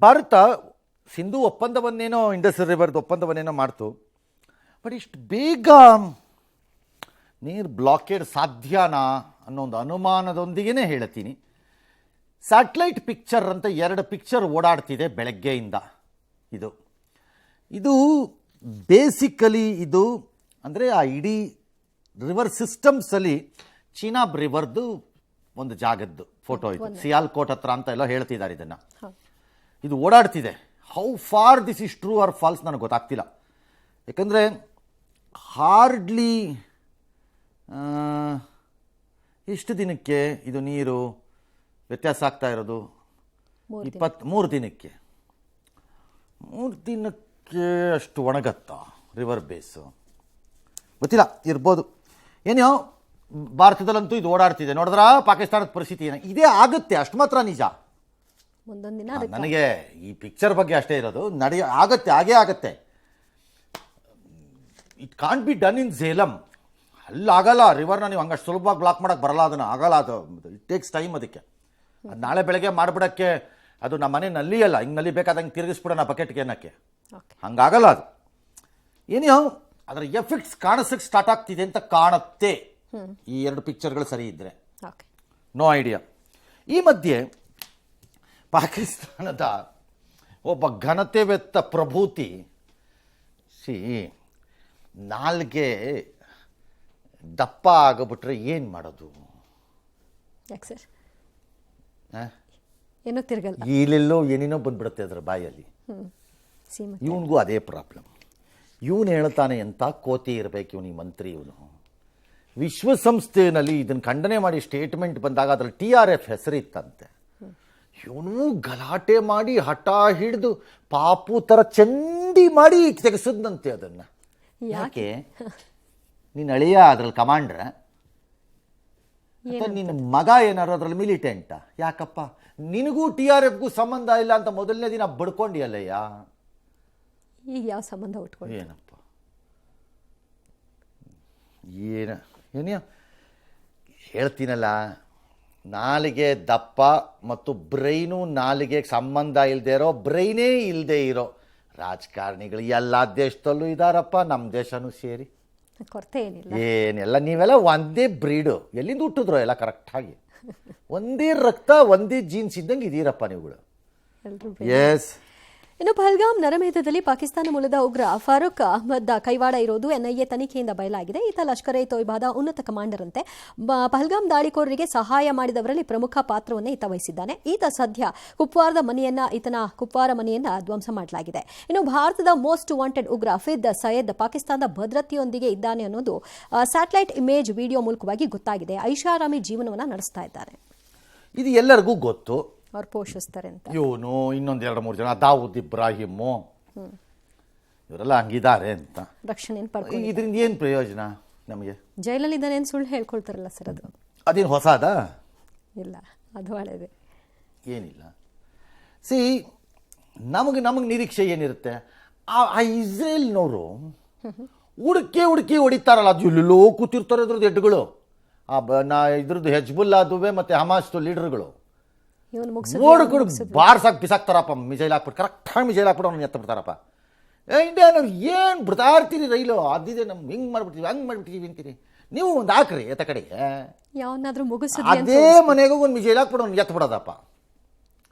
Bharat Sindhu ಒಪ್ಪಂದವನ್ನೇನೋ Indus ರಿವರ್ದು ಒಪ್ಪಂದವನ್ನೇನೋ ಮಾಡ್ತು. But ಇಷ್ಟು ಬೇಗ ನೀರು ಬ್ಲಾಕೇಡ್ ಸಾಧ್ಯನಾ ಅನ್ನೋ ಒಂದು ಅನುಮಾನದೊಂದಿಗೆ ಹೇಳ್ತೀನಿ. ಸ್ಯಾಟಲೈಟ್ ಪಿಕ್ಚರ್ ಅಂತ 2 ಪಿಕ್ಚರ್ ಓಡಾಡ್ತಿದೆ ಬೆಳಗ್ಗೆಯಿಂದ. ಇದು ಬೇಸಿಕಲಿ ಇದು ಅಂದರೆ ಆ ಇಡೀ ರಿವರ್ ಸಿಸ್ಟಮ್ಸಲ್ಲಿ ಚೀನಾಬ್ ರಿವರ್ದು ಒಂದು ಜಾಗದ್ದು ಫೋಟೋ ಇದು. ಸಿಯಾಲ್ಕೋಟ್ ಹತ್ರ ಅಂತ ಎಲ್ಲ ಹೇಳ್ತಿದ್ದಾರೆ ಇದನ್ನು. ಇದು ಓಡಾಡ್ತಿದೆ. How far this is true or false ನನಗೆ ಗೊತ್ತಾಗ್ತಿಲ್ಲ. ಯಾಕಂದರೆ ಹಾರ್ಡ್ಲಿ ಎಷ್ಟು ದಿನಕ್ಕೆ ಇದು ನೀರು ವ್ಯತ್ಯಾಸ ಆಗ್ತಾ ಇರೋದು? 23 ದಿನಕ್ಕೆ. 3 ದಿನಕ್ಕೆ ಅಷ್ಟು ಒಣಗತ್ತಾ ರಿವರ್ ಬೇಸು? ಗೊತ್ತಿಲ್ಲ, ಇರ್ಬೋದು. ಏನೋ ಭಾರತದಲ್ಲಂತೂ ಇದು ಓಡಾಡ್ತಿದೆ. ನೋಡಿದ್ರಾ ಪಾಕಿಸ್ತಾನದ ಪರಿಸ್ಥಿತಿ ಏನು? ಇದೇ ಆಗುತ್ತೆ, ಅಷ್ಟು ಮಾತ್ರ ನಿಜ. ನನಗೆ ಈ ಪಿಕ್ಚರ್ ಬಗ್ಗೆ ಅಷ್ಟೇ ಇರೋದು. ಆಗತ್ತೆ, ಹಾಗೇ ಆಗತ್ತೆ. It can't be done in Jhelum. ಅಲ್ಲಾಗಲ್ಲ. ರಿವರ್ನ ನೀವು ಹಂಗಷ್ಟು ಸುಲಭವಾಗಿ ಬ್ಲಾಕ್ ಮಾಡೋಕ್ಕೆ ಬರಲ್ಲ. ಅದನ್ನು ಆಗಲ್ಲ. ಅದು ಇಟ್ ಟೇಕ್ಸ್ ಟೈಮ್. ಅದಕ್ಕೆ ಅದು ನಾಳೆ ಬೆಳಗ್ಗೆ ಮಾಡಿಬಿಡೋಕ್ಕೆ ಅದು ನಮ್ಮ ಮನೆ ನಲ್ಲಿ ಅಲ್ಲ. ಹಿಂಗೆ ನಲ್ಲಿ ಬೇಕಾದಂಗೆ ತಿರುಗಿಸ್ಬಿಡೋಣ ಬಕೆಟ್ಗೆ ಏನಕ್ಕೆ. ಹಂಗಾಗಲ್ಲ ಅದು. ಏನೋ ಅದರ ಎಫೆಕ್ಟ್ಸ್ ಕಾಣಿಸೋಕ್ಕೆ ಸ್ಟಾರ್ಟ್ ಆಗ್ತಿದೆ ಅಂತ ಕಾಣುತ್ತೆ, ಈ 2 ಪಿಕ್ಚರ್ಗಳು ಸರಿ ಇದ್ದರೆ. No idea. ಈ ಮಧ್ಯೆ ಪಾಕಿಸ್ತಾನದ ಒಬ್ಬ ಘನತೆವೆತ್ತ ಪ್ರಭೂತಿ ನಾಲ್ಗೆ ದಪ್ಪ ಆಗಿಬಿಟ್ರೆ ಏನು ಮಾಡೋದು? ಇಲ್ಲೆಲ್ಲೋ ಏನೇನೋ ಬಂದ್ಬಿಡುತ್ತೆ ಅದರ ಬಾಯಲ್ಲಿ. ಇವನಿಗೂ ಅದೇ ಪ್ರಾಬ್ಲಮ್. ಇವನು ಹೇಳ್ತಾನೆ ಎಂಥ ಕೋತಿ ಇರಬೇಕು ಇವನು, ಈ ಮಂತ್ರಿ. ಇವನು ವಿಶ್ವಸಂಸ್ಥೆಯಲ್ಲಿ ಇದನ್ನು ಖಂಡನೆ ಮಾಡಿ ಸ್ಟೇಟ್ಮೆಂಟ್ ಬಂದಾಗ ಅದರಲ್ಲಿ TRF ಹೆಸರಿತ್ತಂತೆ. ಇವನು ಗಲಾಟೆ ಮಾಡಿ ಹಠ ಹಿಡಿದು ಪಾಪು ಥರ ಚಂಡಿ ಮಾಡಿ ತೆಗೆಸದಂತೆ ಅದನ್ನು. ಯಾಕೆ? ನಿನ್ನ ಅಳಿಯ ಅದ್ರಲ್ಲಿ ಕಮಾಂಡ್ರ, ನಿನ್ನ ಮಗ ಏನಾರು ಅದ್ರಲ್ಲಿ ಮಿಲಿಟೆಂಟಾ? ಯಾಕಪ್ಪ ನಿನಗೂ TRFಗೂ ಸಂಬಂಧ ಇಲ್ಲ ಅಂತ ಮೊದಲನೇ ದಿನ ಬಡ್ಕೊಂಡಿಯಲ್ಲಯ್ಯ. ಈಗ ಯಾವ ಸಂಬಂಧ ಉಟ್ಕೊಂಡು? ಏನಪ್ಪ ಏನೇ ಹೇಳ್ತೀನಲ್ಲ, ನಾಲಿಗೆ ದಪ್ಪ ಮತ್ತು ಬ್ರೈನು ನಾಲಿಗೆಗೆ ಸಂಬಂಧ ಇಲ್ಲದೆ ಇರೋ, ಬ್ರೈನೇ ಇಲ್ಲದೆ ಇರೋ ರಾಜಕಾರಣಿಗಳು ಎಲ್ಲ ದೇಶದಲ್ಲೂ ಇದ್ದಾರಪ್ಪ, ನಮ್ಮ ದೇಶನೂ ಸೇರಿ. ಕೊರತೆ ಏನೆಲ್ಲ ನೀವೆಲ್ಲ ಒಂದೇ ಬ್ರೀಡು. ಎಲ್ಲಿಂದ ಹುಟ್ಟಿದ್ರು ಎಲ್ಲ ಕರೆಕ್ಟಾಗಿ ಒಂದೇ ರಕ್ತ ಒಂದೇ ಜೀನ್ಸ್ ಇದ್ದಂಗೆ ಇದೀರಪ್ಪ ನೀವುಗಳು. ಎಸ್. ಇನ್ನು ಪಹಲ್ಗಾಮ್ ನರಮೇಧದಲ್ಲಿ ಪಾಕಿಸ್ತಾನ ಮೂಲದ ಉಗ್ರ ಫಾರೂಕ್ ಅಹ್ಮದ್ ಕೈವಾಡ ಇರೋದು NIA ತನಿಖೆಯಿಂದ ಬಯಲಾಗಿದೆ. ಈತ ಲಷ್ಕರ್ ಎ ತೊಯ್ಬಾದ ಉನ್ನತ ಕಮಾಂಡರ್ ಅಂತೆ. ಪಹಲ್ಗಾಮ್ ದಾಳಿಕೋರರಿಗೆ ಸಹಾಯ ಮಾಡಿದವರಲ್ಲಿ ಪ್ರಮುಖ ಪಾತ್ರವನ್ನೇ ಈತ ವಹಿಸಿದ್ದಾನೆ. ಈತ ಸದ್ಯ ಈತನ ಕುಪ್ವಾರ ಮನೆಯನ್ನ ಧ್ವಂಸ ಮಾಡಲಾಗಿದೆ. ಇನ್ನು ಭಾರತದ ಮೋಸ್ಟ್ ವಾಂಟೆಡ್ ಉಗ್ರ ಫಿದ್ ಸೈಯದ್ ಪಾಕಿಸ್ತಾನದ ಭದ್ರತೆಯೊಂದಿಗೆ ಇದ್ದಾನೆ ಅನ್ನೋದು ಸ್ಯಾಟಲೈಟ್ ಇಮೇಜ್ ವಿಡಿಯೋ ಮೂಲಕವಾಗಿ ಗೊತ್ತಾಗಿದೆ. ಐಷಾರಾಮಿ ಜೀವನವನ್ನ ನಡೆಸ್ತಾ ಇದ್ದಾರೆ. ಇದು ಎಲ್ಲರಿಗೂ ಗೊತ್ತು. ಅವ್ರು ಪೋಷಿಸ್ತಾರೆ ಅಂತ. ಇವನು ಇನ್ನೊಂದು 2-3 ಜನ ದಾವೂದ್ ಇಬ್ರಾಹಿಮು ಇವರೆಲ್ಲ ಹಂಗಿದ್ದಾರೆ ಅಂತ ರಕ್ಷಣೆ. ಇದರಿಂದ ಏನು ಪ್ರಯೋಜನ ನಮಗೆ? ಜೈಲಲ್ಲಿ ಇದ್ದಾನೆ ಅಂತ ಸುಳ್ಳು ಹೇಳ್ಕೊಳ್ತಾರಲ್ಲ ಸರ್, ಅದೇನು ಹೊಸದ? ಇಲ್ಲ, ಅದು ಹಳೇದೆ. ಏನಿಲ್ಲ. ನಮಗೆ ನಿರೀಕ್ಷೆ ಏನಿರುತ್ತೆ? ಆ ಇಸ್ರೇಲ್ನವರು ಹುಡುಕಿ ಹೊಡಿತಾರಲ್ಲ, ಅದು ಎಲ್ಲೋ ಕೂತಿರ್ತಾರೆ ಅದ್ರದ್ದು ಹೆಡ್ಗಳು. ಇದ್ರದ್ದು ಹೆಜ್ಬುಲ್ಲಾದುವೆ ಮತ್ತು ಹಮಾಸ್ ಲೀಡರ್ಗಳು ನೋಡ್ಕೊಂಡು ಬಾರ್ಸಾಗಿ ಬಿಸಾಕ್ತಾರಪ್ಪ. ಮಿಸೈಲ್ ಹಾಕ್ಬಿಟ್ಟು ಕರೆಕ್ಟಾಗಿ ಮಿಸೈಲ್ ಹಾಕ್ಬಿಟ್ಟು ಅವ್ನು ಎತ್ತ ಬಿಡ್ತಾರಪ್ಪ. ಇಂಡಿಯಾನವ್ರು ಏನು ಬಿಡ್ತಾ ಇರ್ತೀರಿ ರೈಲು, ಅದಿದೆ ನಮ್ಗೆ ಹಿಂಗೆ ಮಾಡ್ಬಿಡ್ತೀವಿ ಹಂಗೆ ಮಾಡ್ಬಿಡ್ತೀವಿ ಅಂತೀರಿ. ನೀವು ಒಂದು ಹಾಕ್ರಿ ಎತ್ತ ಕಡೆಗೆ, ಯಾವನ್ನಾದ್ರೂ ಅದೇ ಮನೆಗೂ ಒಂದು ಮಿಸೈಲ್ ಹಾಕ್ಬಿಟ್ಟು ಅವ್ನು ಎತ್ತ ಬಿಡೋದಪ್ಪ.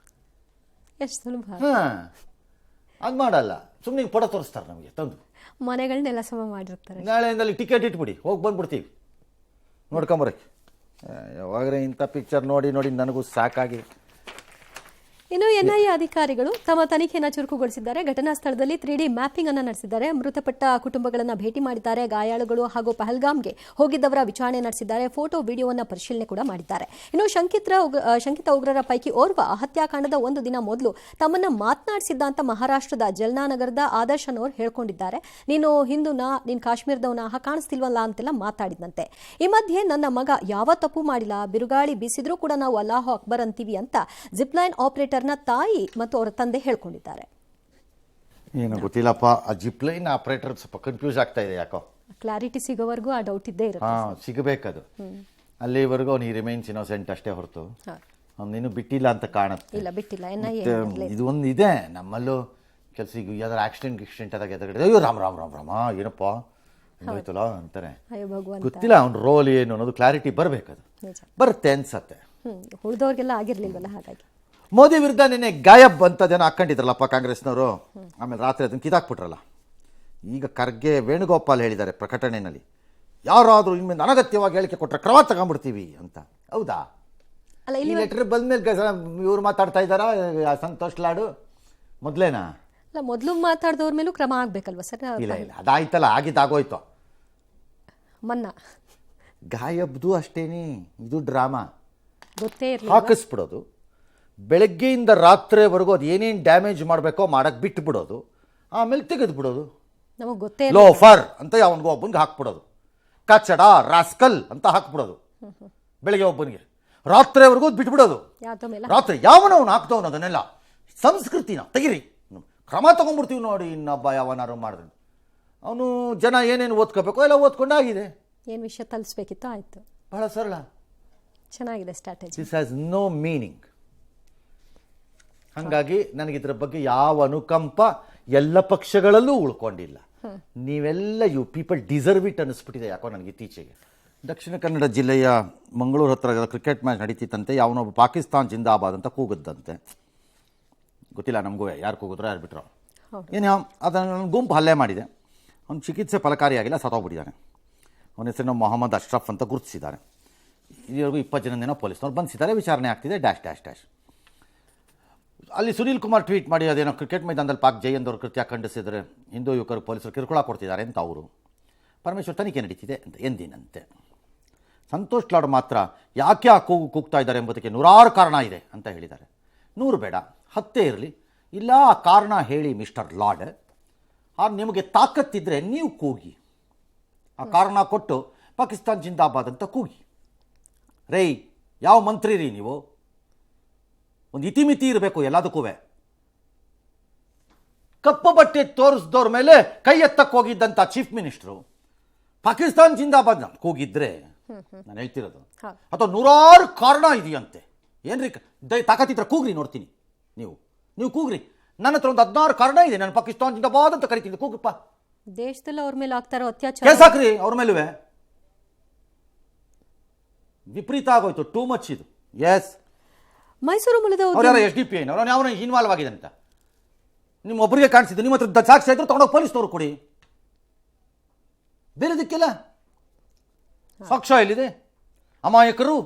ಎಷ್ಟು ಸುಲಭ. ಅದು ಮಾಡಲ್ಲ, ಸುಮ್ಮನೆ ಪಡ ತೋರಿಸ್ತಾರೆ ನಮಗೆ ತಂದು. ಮನೆಗಳನ್ನೆಲ್ಲ ಸಮ ಮಾಡಿರ್ತಾರೆ. ನಾಳೆಯಿಂದಲ್ಲಿ ಟಿಕೆಟ್ ಇಟ್ಬಿಡಿ, ಹೋಗಿ ಬಂದ್ಬಿಡ್ತೀವಿ ನೋಡ್ಕೊಂಬರಕ್ಕೆ. ಯಾವಾಗ್ರೆ ಇಂಥ ಪಿಕ್ಚರ್ ನೋಡಿ ನನಗೂ ಸಾಕಾಗಿದೆ. ಇನ್ನು NIA ಅಧಿಕಾರಿಗಳು ತಮ್ಮ ತನಿಖೆಯನ್ನು ಚುರುಕುಗೊಳಿಸಿದ್ದಾರೆ. ಘಟನಾ ಸ್ಥಳದಲ್ಲಿ 3D ಮ್ಯಾಪಿಂಗ್ ಅನ್ನು ನಡೆಸಿದ್ದಾರೆ. ಮೃತಪಟ್ಟ ಕುಟುಂಬಗಳನ್ನು ಭೇಟಿ ಮಾಡಿದ್ದಾರೆ. ಗಾಯಾಳುಗಳು ಹಾಗೂ ಪಹಲ್ಗಾಮ್ಗೆ ಹೋಗಿದ್ದವರ ವಿಚಾರಣೆ ನಡೆಸಿದ್ದಾರೆ. ಫೋಟೋ ವಿಡಿಯೋವನ್ನು ಪರಿಶೀಲನೆ ಕೂಡ ಮಾಡಿದ್ದಾರೆ. ಇನ್ನು ಶಂಕಿತ ಉಗ್ರರ ಪೈಕಿ ಓರ್ವ ಹತ್ಯಾಕಾಂಡದ 1 ದಿನ ಮೊದಲು ತಮ್ಮನ್ನ ಮಾತನಾಡಿಸಿದ್ದ ಅಂತ ಮಹಾರಾಷ್ಟ್ರದ ಜಲ್ನಾನಗರದ ಆದರ್ಶ್ ಅನ್ನೋರು ಹೇಳ್ಕೊಂಡಿದ್ದಾರೆ. ನೀನು ಹಿಂದೂನಾ, ನೀನು ಕಾಶ್ಮೀರದವನ ಕಾಣಿಸ್ತಿಲ್ವಲ್ಲ ಅಂತೆಲ್ಲ ಮಾತಾಡಿದಂತೆ. ಈ ಮಧ್ಯೆ ನನ್ನ ಮಗ ಯಾವ ತಪ್ಪು ಮಾಡಿಲ್ಲ, ಬಿರುಗಾಳಿ ಬೀಸಿದ್ರೂ ಕೂಡ ನಾವು ಅಲ್ಲಾಹು ಅಕ್ಬರ್ ಅಂತೀವಿ ಅಂತ ಜಿಪ್ಲೈನ್ ಆಪರೇಟರ್ ತಾಯಿ ಮತ್ತು ಅವರ ತಂದೆ ಹೇಳ್ಕೊಂಡಿದ್ದಾರೆ. ಏನು ಗೊತ್ತಿಲ್ಲಪ್ಪ, ಆ ಜಿಪ್ಲೈನ್ ಆಪರೇಟರ್ ಸ್ವಲ್ಪ ಕನ್ಫ್ಯೂಸ್ ಆಗ್ತಾ ಇದೆ. ಯಾಕೋ ಕ್ಲಾರಿಟಿ ಸಿಗೋವರೆಗೂ ಆ ಡೌಟ್ ಇದ್ದೇ ಇರುತ್ತೆ. ಸಿಗಬೇಕದು. ಅಲ್ಲಿವರೆಗೂ ಅವ್ನು ರಿಮೈನ್ಸ್ ಇನ್ನೋಸೆಂಟ್ ಅಷ್ಟೇ ಹೊರತು ಅವನೇನು ಬಿಟ್ಟಿಲ್ಲ ಅಂತ ಕಾಣುತ್ತೆ. ಇಲ್ಲ ಬಿಟ್ಟಿಲ್ಲ, NIA ಮತ್ತೆ ಇದು ಒಂದು ಇದೆ ನಮ್ಮಲ್ಲೂ ಕೆಲಸ. ಈಗ ಯಾವ್ದಾರು ಆಕ್ಸಿಡೆಂಟ್ ಆದಾಗ ಎದುರುಗಡೆ ಅಯ್ಯೋ ರಾಮ್ ರಾಮ್ ರಾಮ್ ರಾಮ ಏನಪ್ಪ ಹೋಯ್ತಲ್ಲ ಅಂತಾರೆ. ಅಯ್ಯೋ ಭಗವಂತ, ಗೊತ್ತಿಲ್ಲ ಅವ್ನ ರೋಲ್ ಏನು ಅನ್ನೋದು ಕ್ಲಾರಿಟಿ ಬರಬೇಕದು. ನಿಜ. ಬರುತ್ತೆ ಅನ್ಸತ್ತೆ. ಉಳಿದವ್ರಿಗೆಲ್ಲ ಆಗಿರ್ಲಿಲ್ವಲ್ಲ, ಹಾಗಾಗಿ ಮೋದಿ ವಿರುದ್ಧ ನಿನ್ನೆ ಗಾಯಬ್ ಅಂತ ಜನ ಹಾಕೊಂಡಿದ್ರಲ್ಲಪ್ಪ ಕಾಂಗ್ರೆಸ್ನವರು. ಆಮೇಲೆ ರಾತ್ರಿ ಅದನ್ನು ಕಿದಾಕ್ಬಿಟ್ರಲ್ಲ. ಈಗ ಖರ್ಗೆ ವೇಣುಗೋಪಾಲ್ ಹೇಳಿದ್ದಾರೆ ಪ್ರಕಟಣೆಯಲ್ಲಿ, ಯಾರಾದರೂ ಇನ್ಮೇಲೆ ಅನಗತ್ಯವಾಗಿ ಹೇಳಿಕೆ ಕೊಟ್ಟರೆ ಕ್ರಮ ತಗೊಂಡ್ಬಿಡ್ತೀವಿ ಅಂತ. ಹೌದಾ? ಅಲ್ಲ, ಈ ಲೆಟರ್ ಬಂದ್ಮೇಲೆ ಇವ್ರು ಮಾತಾಡ್ತಾ ಇದ್ದಾರಾ ಸಂತೋಷ್ ಲಾಡು ಮೊದಲೇನಾ? ಅಲ್ಲ, ಮೊದಲು ಮಾತಾಡಿದವ್ರ ಮೇಲೂ ಕ್ರಮ ಆಗ್ಬೇಕಲ್ವಾ ಸರ್? ಇಲ್ಲ ಅದಾಯ್ತಲ್ಲ, ಆಗಿದ್ದಾಗೋಯ್ತು. ಮನ್ನಾ ಗಾಯಬ್ದು ಅಷ್ಟೇನಿ, ಇದು ಡ್ರಾಮಾ. ಗೊತ್ತೇ ಇರಲಿಲ್ಲ, ಹಾಕಿಸ್ಬಿಡೋದು, ಬೆಳಗ್ಗೆಯಿಂದ ರಾತ್ರಿವರೆಗೂ ಅದು ಏನೇನು ಡ್ಯಾಮೇಜ್ ಮಾಡಬೇಕೋ ಮಾಡಕ್ಕೆ ಬಿಟ್ಟು ಬಿಡೋದು, ಆಮೇಲೆ ತೆಗೆದು ಬಿಡೋದು. ನಮಗೆ ಗೊತ್ತೇ ಲೋಫರ್ ಅಂತ ಯಾವನಿಗೂ ಒಬ್ಬನಿಗೆ ಹಾಕ್ಬಿಡೋದು, ಕಚಡ ರಾಸ್ಕಲ್ ಅಂತ ಹಾಕ್ಬಿಡೋದು ಬೆಳಗ್ಗೆ ಒಬ್ಬನಿಗೆ, ರಾತ್ರಿವರೆಗೂ ಬಿಟ್ಬಿಡೋದು. ಯಾವ್ದೋ ಮೇಲೆ ರಾತ್ರಿ ಯಾವನವನು ಹಾಕ್ದವನು ಅದನ್ನೆಲ್ಲ ಸಂಸ್ಕೃತಿನ ತೆಗಿರಿ, ಕ್ರಮ ತಗೊಂಡ್ಬಿಡ್ತೀವಿ ನೋಡಿ. ಇನ್ನೊಬ್ಬ ಯಾವನಾರು ಮಾಡಿದ್ರೆ ಅವನು ಜನ ಏನೇನು ಓದ್ಕೋಬೇಕು ಎಲ್ಲ ಓದ್ಕೊಂಡಾಗಿದೆ. ಏನು ವಿಷಯ ತಲಿಸ್ಬೇಕಿತ್ತು, ಆಯ್ತು. ಬಹಳ ಸರಳ. ಚೆನ್ನಾಗಿದೆ strategy. This has no meaning. ಹಾಗಾಗಿ ನನಗಿದ್ರ ಬಗ್ಗೆ ಯಾವ ಅನುಕಂಪ ಎಲ್ಲ ಪಕ್ಷಗಳಲ್ಲೂ ಉಳ್ಕೊಂಡಿಲ್ಲ. ನೀವೆಲ್ಲ ಯು ಪೀಪಲ್ ಡಿಸರ್ವ್ ಇಟ್ ಅನ್ನಿಸ್ಬಿಟ್ಟಿದೆ ಯಾಕೋ ನನಗೆ ಇತ್ತೀಚೆಗೆ. ದಕ್ಷಿಣ ಕನ್ನಡ ಜಿಲ್ಲೆಯ ಮಂಗಳೂರು ಹತ್ರ ಕ್ರಿಕೆಟ್ ಮ್ಯಾಚ್ ನಡೀತಿತ್ತಂತೆ. ಯಾವನೊಬ್ಬ ಪಾಕಿಸ್ತಾನ್ ಜಿಂದಾಬಾದ್ ಅಂತ ಕೂಗದ್ದಂತೆ. ಗೊತ್ತಿಲ್ಲ ನಮಗೂ ಯಾರು ಕೂಗಿದ್ರೋ ಯಾರು ಬಿಟ್ರೋ ಏನೋ. ಅದನ್ನು ಗುಂಪು ಹಲ್ಲೆ ಮಾಡಿದೆ. ಅವ್ನು ಚಿಕಿತ್ಸೆ ಫಲಕಾರಿಯಾಗಿಲ್ಲ, ಸತ್ತೋಗ್ಬಿಟ್ಟಿದ್ದಾನೆ. ಅವನ ಹೆಸರಿನ ಮೊಹಮ್ಮದ್ ಅಶ್ರಫ್ ಅಂತ ಗುರುತಿಸಿದ್ದಾರೆ. ಇಲ್ಲಿವರೆಗೂ 20 ಜನದೇನೋ ಪೊಲೀಸ್ನವ್ರು ಬಂಧಿಸಿದ್ದಾರೆ, ವಿಚಾರಣೆ ಆಗ್ತಿದೆ ಡ್ಯಾಶ್ ಡ್ಯಾಶ್ ಡ್ಯಾಶ್. ಅಲ್ಲಿ ಸುನೀಲ್ ಕುಮಾರ್ ಟ್ವೀಟ್ ಮಾಡಿ ಅದೇನೋ ಕ್ರಿಕೆಟ್ ಮೈದಾನದಲ್ಲಿ ಪಾಕ್ ಜೈ ಎಂದವರು ಕೃತ್ಯ ಖಂಡಿಸಿದರೆ ಹಿಂದೂ ಯುವಕರು ಪೊಲೀಸರು ಕಿರುಕುಳ ಕೊಡ್ತಿದ್ದಾರೆ ಅಂತ ಅವರು. ಪರಮೇಶ್ವರ್ ತನಿಖೆ ನಡೀತಿದೆ ಅಂತ ಎಂದಿನಂತೆ. ಸಂತೋಷ್ ಲಾಡ್ ಮಾತ್ರ ಯಾಕೆ ಆ ಕೂಗು ಕೂಗ್ತಾ ಇದ್ದಾರೆ ಎಂಬುದಕ್ಕೆ 100 ಕಾರಣ ಇದೆ ಅಂತ ಹೇಳಿದ್ದಾರೆ. 100 ಬೇಡ, 10 ಇರಲಿ. ಇಲ್ಲ ಆ ಕಾರಣ ಹೇಳಿ ಮಿಸ್ಟರ್ ಲಾಡ್, ನಿಮಗೆ ತಾಕತ್ತಿದ್ರೆ ನೀವು ಕೂಗಿ, ಆ ಕಾರಣ ಕೊಟ್ಟು ಪಾಕಿಸ್ತಾನ್ ಜಿಂದಾಬಾದ್ ಅಂತ ಕೂಗಿ. ರೈ ಯಾವ ಮಂತ್ರಿ ರೀ ನೀವು? ಒಂದು ಇತಿಮಿತಿ ಇರಬೇಕು ಎಲ್ಲದಕ್ಕೂ. ಕಪ್ಪು ಬಟ್ಟೆ ತೋರಿಸಿದವ್ರ ಮೇಲೆ ಕೈ ಎತ್ತಕ್ಕೆ ಹೋಗಿದ್ದಂಥ ಚೀಫ್ ಮಿನಿಸ್ಟ್ರು ಪಾಕಿಸ್ತಾನ್ ಜಿಂದಾಬಾದ್ ಕೂಗಿದ್ರೆ ನಾನು ಹೇಳ್ತಿರೋದು. ಅಥವಾ 100 ಕಾರಣ ಇದೆಯಂತೆ. ಏನ್ರಿ ತಾಕತ್ತಿತ್ರ ಕೂಗ್ರಿ ನೋಡ್ತೀನಿ. ನೀವು ಕೂಗ್ರಿ. ನನ್ನ ಹತ್ರ ಒಂದು 16 ಕಾರಣ ಇದೆ, ನಾನು ಪಾಕಿಸ್ತಾನ್ ಜಿಂದಾಬಾದ್ ಅಂತ ಕರಿತೀನಿ, ಕೂಗಪ್ಪ. ದೇಶದಲ್ಲಿ ಅವ್ರ ಮೇಲೆ ಆಗ್ತಾರೋ ಅತ್ಯಾಚಾರ ಕೇಸ್ ಹಾಕ್ರಿ ಅವ್ರ ಮೇಲುವೆ. ವಿಪರೀತ ಆಗೋಯ್ತು, ಟೂ ಮಚ್ ಇದು. ಎಸ್, ಮೈಸೂರು ಮೂಲದ ಅವ್ರು ಯಾರೋ SDP ಅವ್ರು ಯಾವ ಇನ್ವಾಲ್ವ್ ಆಗಿದೆ ಅಂತ ನಿಮ್ಮ ಒಬ್ಬರಿಗೆ ಕಾಣಿಸಿದ್ದು. ನಿಮ್ಮ ಹತ್ರ ಸಾಕ್ಷಿ ಇದ್ರು ತಗೊಂಡೋಗಿ ಪೊಲೀಸ್ನವ್ರು ಕೊಡಿ. ಬೇರೆದಕ್ಕೆಲ್ಲ ಸಾಕ್ಷ್ಯ ಎಲ್ಲಿದೆ? ಅಮಾಯಕರು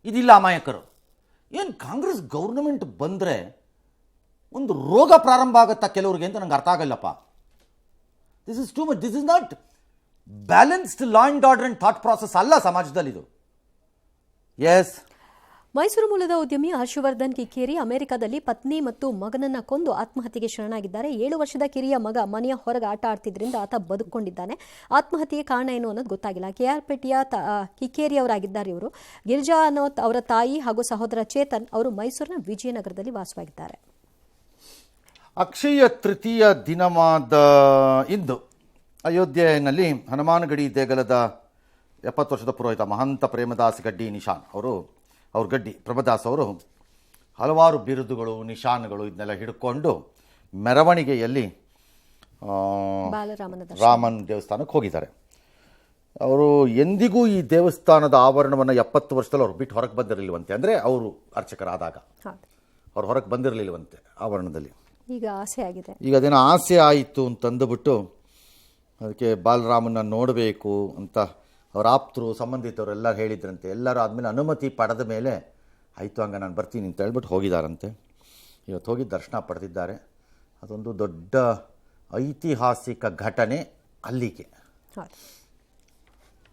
ಇದಿಲ್ಲ, ಅಮಾಯಕರು. ಏನು ಕಾಂಗ್ರೆಸ್ ಗೌರ್ನಮೆಂಟ್ ಬಂದರೆ ಒಂದು ರೋಗ ಪ್ರಾರಂಭ ಆಗುತ್ತಾ ಕೆಲವ್ರಿಗೆ ಅಂತ ನಂಗೆ ಅರ್ಥ ಆಗಲ್ಲಪ್ಪ. This is too much. This is not balanced law and order and thought process ಅಲ್ಲ ಸಮಾಜದಲ್ಲಿ ಇದು. ಎಸ್, ಮೈಸೂರು ಮೂಲದ ಉದ್ಯಮಿ ಹರ್ಷವರ್ಧನ್ ಕಿಕ್ಕೇರಿ ಅಮೆರಿಕದಲ್ಲಿ ಪತ್ನಿ ಮತ್ತು ಮಗನನ್ನ ಕೊಂದು ಆತ್ಮಹತ್ಯೆಗೆ ಶರಣಾಗಿದ್ದಾರೆ. 7 ವರ್ಷದ ಕಿರಿಯ ಮಗ ಮನೆಯ ಹೊರಗೆ ಆಟ ಆಡ್ತಿದ್ರಿಂದ ಆತ ಬದುಕೊಂಡಿದ್ದಾನೆ. ಆತ್ಮಹತ್ಯೆಗೆ ಕಾರಣ ಏನು ಅನ್ನೋದು ಗೊತ್ತಾಗಿಲ್ಲ. KR-ಪೇಟೆಯ ಕಿಕ್ಕೇರಿ ಅವರಾಗಿದ್ದಾರೆ ಇವರು. ಗಿರಿಜಾ ಅನ್ನೋ ಅವರ ತಾಯಿ ಹಾಗೂ ಸಹೋದರ ಚೇತನ್ ಅವರು ಮೈಸೂರಿನ ವಿಜಯನಗರದಲ್ಲಿ ವಾಸವಾಗಿದ್ದಾರೆ. ಅಕ್ಷಯ ತೃತೀಯ ದಿನವಾದ ಇಂದು ಅಯೋಧ್ಯೆಯಲ್ಲಿ ಹನುಮಾನಗಡಿ ದೇಗುಲದ 70 ವರ್ಷದ ಪುರೋಹಿತ ಮಹಂತ ಪ್ರೇಮದಾಸ್ ಗಡ್ಡಿ ನಿಶಾನ್ ಅವ್ರ ಗಡ್ಡಿ ಪ್ರಭದಾಸ್ ಅವರು ಹಲವಾರು ಬಿರುದುಗಳು ನಿಶಾನ್ಗಳು ಇದನ್ನೆಲ್ಲ ಹಿಡ್ಕೊಂಡು ಮೆರವಣಿಗೆಯಲ್ಲಿ ರಾಮನ್ ದೇವಸ್ಥಾನಕ್ಕೆ ಹೋಗಿದ್ದಾರೆ. ಅವರು ಎಂದಿಗೂ ಈ ದೇವಸ್ಥಾನದ ಆವರಣವನ್ನು 70 ವರ್ಷದಲ್ಲಿ ಅವ್ರು ಬಿಟ್ಟು ಹೊರಗೆ ಬಂದಿರಲಿಲ್ವಂತೆ. ಅಂದರೆ ಅವರು ಅರ್ಚಕರಾದಾಗ ಅವ್ರು ಹೊರಗೆ ಬಂದಿರಲಿಲ್ವಂತೆ ಆವರಣದಲ್ಲಿ. ಈಗ ಆಸೆ ಆಗಿದೆ. ಈಗ ಅದೇನೋ ಆಸೆ ಆಯಿತು ಅಂತಂದುಬಿಟ್ಟು ಅದಕ್ಕೆ ಬಾಲರಾಮನ ನೋಡಬೇಕು ಅಂತ ಅವ್ರ ಆಪ್ತರು ಸಂಬಂಧಿತವರೆಲ್ಲ ಹೇಳಿದ್ರಂತೆ. ಎಲ್ಲರೂ ಆದಮೇಲೆ ಅನುಮತಿ ಪಡೆದ ಮೇಲೆ ಆಯಿತು ಹಂಗೆ ನಾನು ಬರ್ತೀನಿ ಅಂತ ಹೇಳ್ಬಿಟ್ಟು ಹೋಗಿದ್ದಾರಂತೆ. ಇವತ್ತು ಹೋಗಿ ದರ್ಶನ ಪಡೆದಿದ್ದಾರೆ. ಅದೊಂದು ದೊಡ್ಡ ಐತಿಹಾಸಿಕ ಘಟನೆ ಅಲ್ಲಿಗೆ.